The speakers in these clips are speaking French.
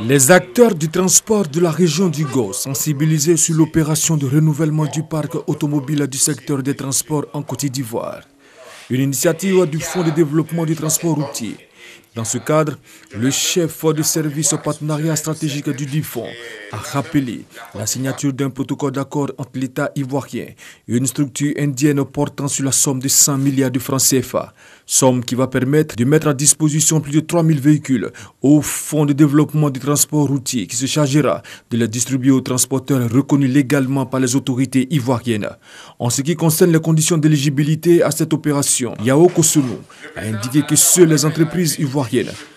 Les acteurs du transport de la région du Go, sensibilisés sur l'opération de renouvellement du parc automobile du secteur des transports en Côte d'Ivoire. Une initiative du Fonds de développement du transport routier. Dans ce cadre, le chef de service au partenariat stratégique du fonds a rappelé la signature d'un protocole d'accord entre l'État ivoirien et une structure indienne portant sur la somme de 100 milliards de francs CFA, somme qui va permettre de mettre à disposition plus de 3000 véhicules au Fonds de développement du transport routier qui se chargera de les distribuer aux transporteurs reconnus légalement par les autorités ivoiriennes. En ce qui concerne les conditions d'éligibilité à cette opération, Yao Kosonou a indiqué que seules les entreprises ivoiriennes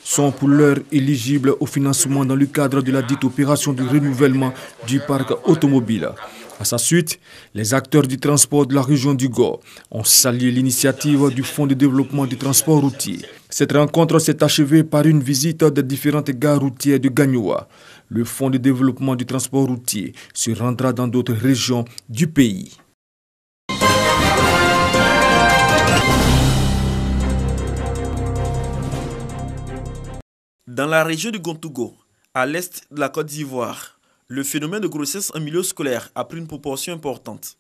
sont pour l'heure éligibles au financement dans le cadre de la dite opération de renouvellement du parc automobile. À sa suite, les acteurs du transport de la région du Go ont salué l'initiative du Fonds de développement du transport routier. Cette rencontre s'est achevée par une visite des différentes gares routières de Gagnoua. Le Fonds de développement du transport routier se rendra dans d'autres régions du pays. Dans la région du Gontougo, à l'est de la Côte d'Ivoire, le phénomène de grossesse en milieu scolaire a pris une proportion importante.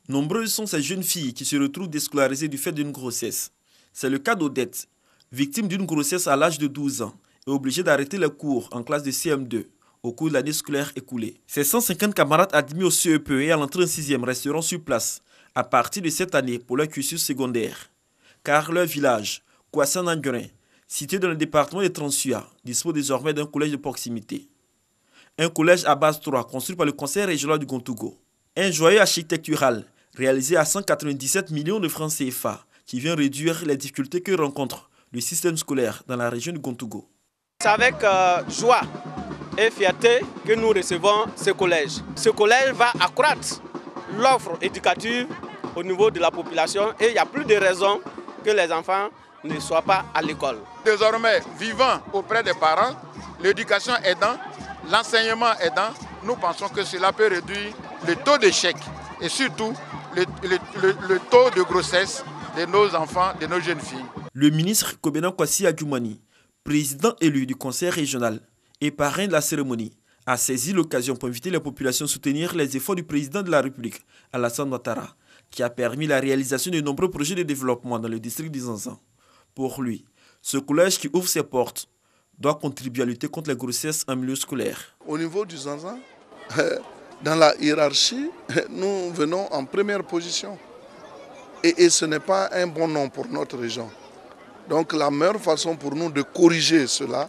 Nombreuses sont ces jeunes filles qui se retrouvent déscolarisées du fait d'une grossesse. C'est le cas d'Odette, victime d'une grossesse à l'âge de 12 ans et obligée d'arrêter les cours en classe de CM2 au cours de l'année scolaire écoulée. Ses 150 camarades admis au CEP et à l'entrée en 6e resteront sur place à partir de cette année pour leur cursus secondaire. Car leur village, Kouassan-Nangurin, situé dans le département de Transua, dispose désormais d'un collège de proximité. Un collège à base 3 construit par le conseil régional du Gontougo. Un joyau architectural réalisé à 197 millions de francs CFA qui vient réduire les difficultés que rencontre le système scolaire dans la région du Gontougo. C'est avec joie et fierté que nous recevons ce collège. Ce collège va accroître l'offre éducative au niveau de la population et il n'y a plus de raison que les enfants ne soient pas à l'école. Désormais, vivant auprès des parents, l'éducation aidant, l'enseignement aidant, nous pensons que cela peut réduire le taux d'échec et surtout le taux de grossesse de nos enfants, de nos jeunes filles. Le ministre Kobena Kwasi Adjoumani, président élu du conseil régional et parrain de la cérémonie, a saisi l'occasion pour inviter les populations à soutenir les efforts du président de la République, Alassane Ouattara, qui a permis la réalisation de nombreux projets de développement dans le district du Zanzan. Pour lui, ce collège qui ouvre ses portes doit contribuer à lutter contre les grossesses en milieu scolaire. Au niveau du Zanzan, dans la hiérarchie, nous venons en première position. Et ce n'est pas un bon nom pour notre région. Donc la meilleure façon pour nous de corriger cela,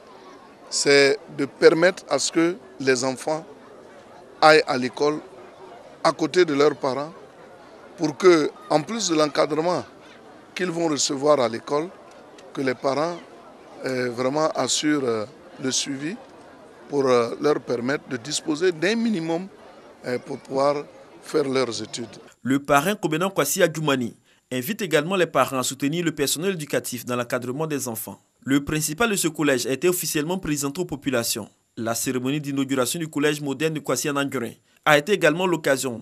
c'est de permettre à ce que les enfants aillent à l'école à côté de leurs parents pour que, en plus de l'encadrement qu'ils vont recevoir à l'école, que les parents vraiment assurent le suivi pour leur permettre de disposer d'un minimum pour pouvoir faire leurs études. Le parrain Kobena Kwasi Adjoumani invite également les parents à soutenir le personnel éducatif dans l'encadrement des enfants. Le principal de ce collège a été officiellement présenté aux populations. La cérémonie d'inauguration du collège moderne de Kouassan-Nangurin a été également l'occasion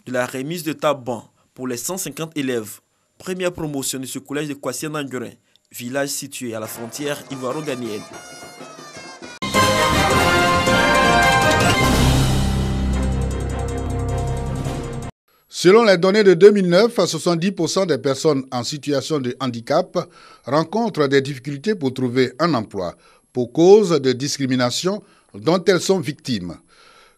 de la remise de tables pour les 150 élèves. Première promotion de ce collège de Kouassan-Nangurin, village situé à la frontière ivoiro-ghanéenne. Selon les données de 2009, 70% des personnes en situation de handicap rencontrent des difficultés pour trouver un emploi pour cause de discrimination dont elles sont victimes.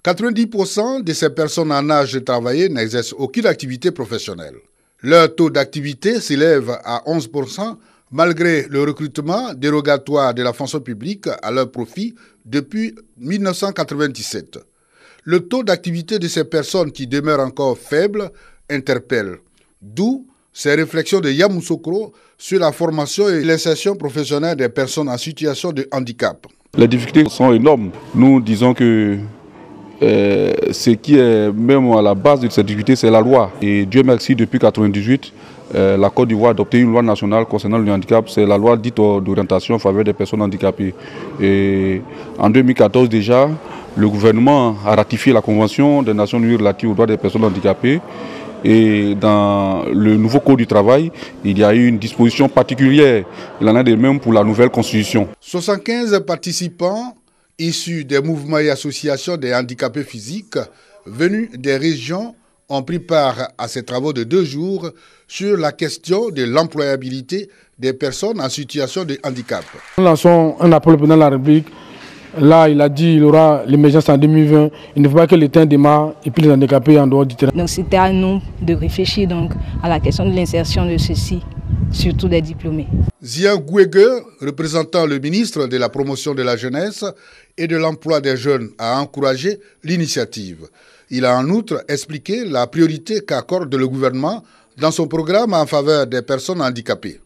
90% de ces personnes en âge de travailler n'exercent aucune activité professionnelle. Leur taux d'activité s'élève à 11%, malgré le recrutement dérogatoire de la fonction publique à leur profit depuis 1997. Le taux d'activité de ces personnes qui demeure encore faible interpelle. D'où ces réflexions de Yamoussoukro sur la formation et l'insertion professionnelle des personnes en situation de handicap. Les difficultés sont énormes. Nous disons que ce qui est même à la base de cette difficulté, c'est la loi. Et Dieu merci, depuis 1998, la Côte d'Ivoire a adopté une loi nationale concernant le handicap. C'est la loi dite d'orientation en faveur des personnes handicapées. Et en 2014 déjà, le gouvernement a ratifié la Convention des Nations Unies relative aux droits des personnes handicapées. Et dans le nouveau Code du travail, il y a eu une disposition particulière. Il en a de même pour la nouvelle Constitution. 75 participants Issus des mouvements et associations des handicapés physiques venus des régions ont pris part à ces travaux de 2 jours sur la question de l'employabilité des personnes en situation de handicap. Nous lançons un appel au président de la République. Là, il a dit qu'il y aura l'émergence en 2020. Il ne faut pas que l'État démarre et puis les handicapés en dehors du terrain. Donc c'était à nous de réfléchir donc à la question de l'insertion de ceux-ci, surtout des diplômés. Zia Gouege, représentant le ministre de la Promotion de la Jeunesse et de l'Emploi des Jeunes, a encouragé l'initiative. Il a en outre expliqué la priorité qu'accorde le gouvernement dans son programme en faveur des personnes handicapées,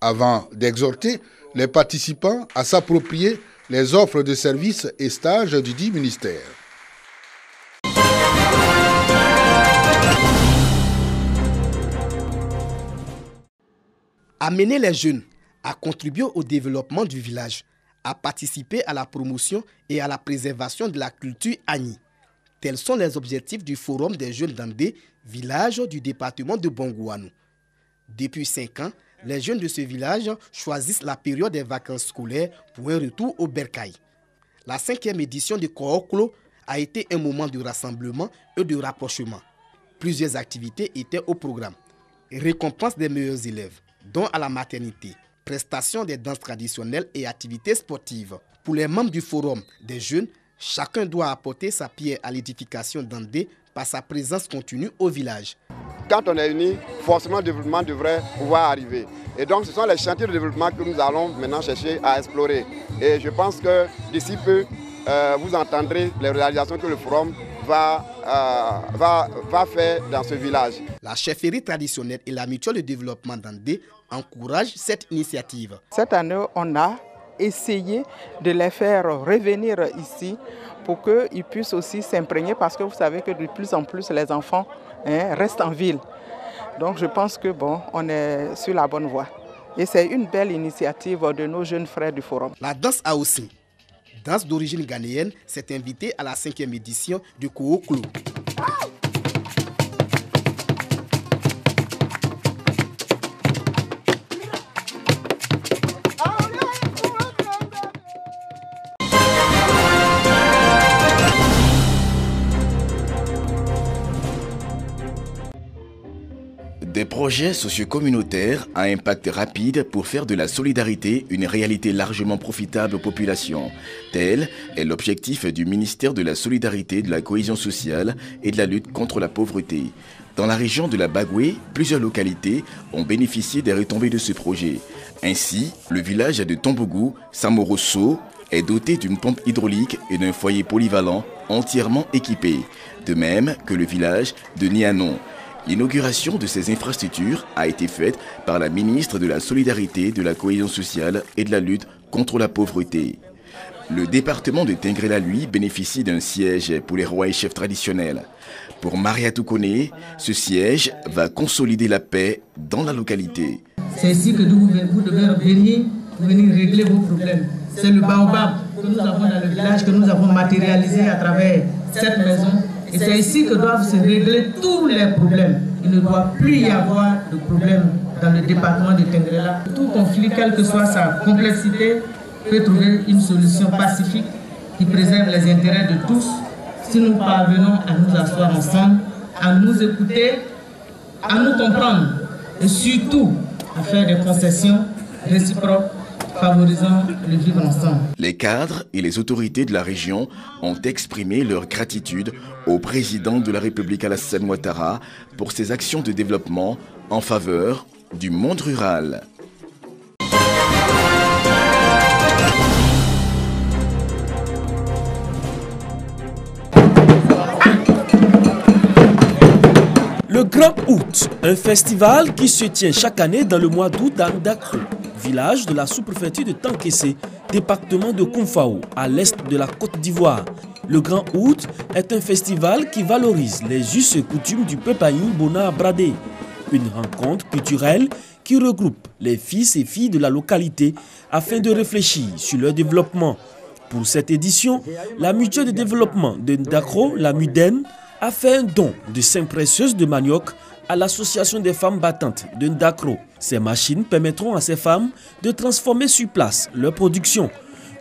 avant d'exhorter les participants à s'approprier les offres de services et stages du dit ministère. Amener les jeunes à contribuer au développement du village, à participer à la promotion et à la préservation de la culture Agni. Tels sont les objectifs du Forum des jeunes d'Andé, village du département de Bongouanou. Depuis 5 ans, les jeunes de ce village choisissent la période des vacances scolaires pour un retour au Bercail. La 5e édition de Kooklo a été un moment de rassemblement et de rapprochement. Plusieurs activités étaient au programme. Récompense des meilleurs élèves, dons à la maternité, prestations des danses traditionnelles et activités sportives. Pour les membres du Forum des jeunes, chacun doit apporter sa pierre à l'édification d'Andé par sa présence continue au village. Quand on est unis, forcément le développement devrait pouvoir arriver. Et donc ce sont les chantiers de développement que nous allons maintenant chercher à explorer. Et je pense que d'ici peu, vous entendrez les réalisations que le Forum va faire dans ce village. La chefferie traditionnelle et la mutuelle de développement d'Andé encouragent cette initiative. Cette année, on a essayé de les faire revenir ici pour qu'ils puissent aussi s'imprégner parce que vous savez que de plus en plus les enfants restent en ville. Donc je pense que on est sur la bonne voie. Et c'est une belle initiative de nos jeunes frères du Forum. La danse Aossi, danse d'origine ghanéenne, s'est invitée à la 5e édition du Kooklo. Des projets socio-communautaires à impact rapide pour faire de la solidarité une réalité largement profitable aux populations. Tel est l'objectif du ministère de la Solidarité, de la Cohésion sociale et de la lutte contre la pauvreté. Dans la région de la Bagoué, plusieurs localités ont bénéficié des retombées de ce projet. Ainsi, le village de Tombougou, Samorosso, est doté d'une pompe hydraulique et d'un foyer polyvalent entièrement équipé. De même que le village de Nianon. L'inauguration de ces infrastructures a été faite par la ministre de la Solidarité, de la Cohésion sociale et de la lutte contre la pauvreté. Le département de Tingrela, lui, bénéficie d'un siège pour les rois et chefs traditionnels. Pour Maria Toukoné, ce siège va consolider la paix dans la localité. C'est ici que vous devez venir régler vos problèmes. C'est le baobab que nous avons dans le village, que nous avons matérialisé à travers cette maison. Et c'est ici que doivent se régler tous les problèmes. Il ne doit plus y avoir de problème dans le département de Tingrela. Tout conflit, quelle que soit sa complexité, peut trouver une solution pacifique qui préserve les intérêts de tous si nous parvenons à nous asseoir ensemble, à nous écouter, à nous comprendre et surtout à faire des concessions réciproques favorisant le vivre ensemble. Les cadres et les autorités de la région ont exprimé leur gratitude au président de la République Alassane Ouattara pour ses actions de développement en faveur du monde rural. Le Grand Août, un festival qui se tient chaque année dans le mois d'août à Ndakro, village de la sous-préfecture de Tankessé, département de Koumfao, à l'est de la Côte d'Ivoire. Le Grand Août est un festival qui valorise les us et coutumes du peuple Aïn Bona Bradé. Une rencontre culturelle qui regroupe les fils et filles de la localité afin de réfléchir sur leur développement. Pour cette édition, la mutuelle de développement de Ndakro, la MUDEN, a fait un don de 5 précieuses de manioc à l'association des femmes battantes de Ndakro. Ces machines permettront à ces femmes de transformer sur place leur production.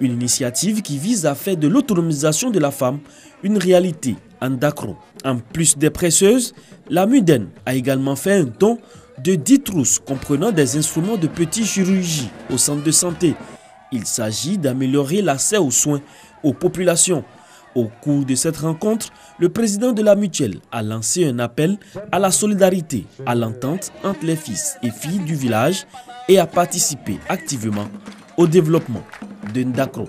Une initiative qui vise à faire de l'autonomisation de la femme une réalité en Dakro. En plus des presseuses, la MUDEN a également fait un don de 10 trousses comprenant des instruments de petite chirurgie au centre de santé. Il s'agit d'améliorer l'accès aux soins aux populations. Au cours de cette rencontre, le président de la mutuelle a lancé un appel à la solidarité, à l'entente entre les fils et filles du village et à participer activement au développement de Ndakro.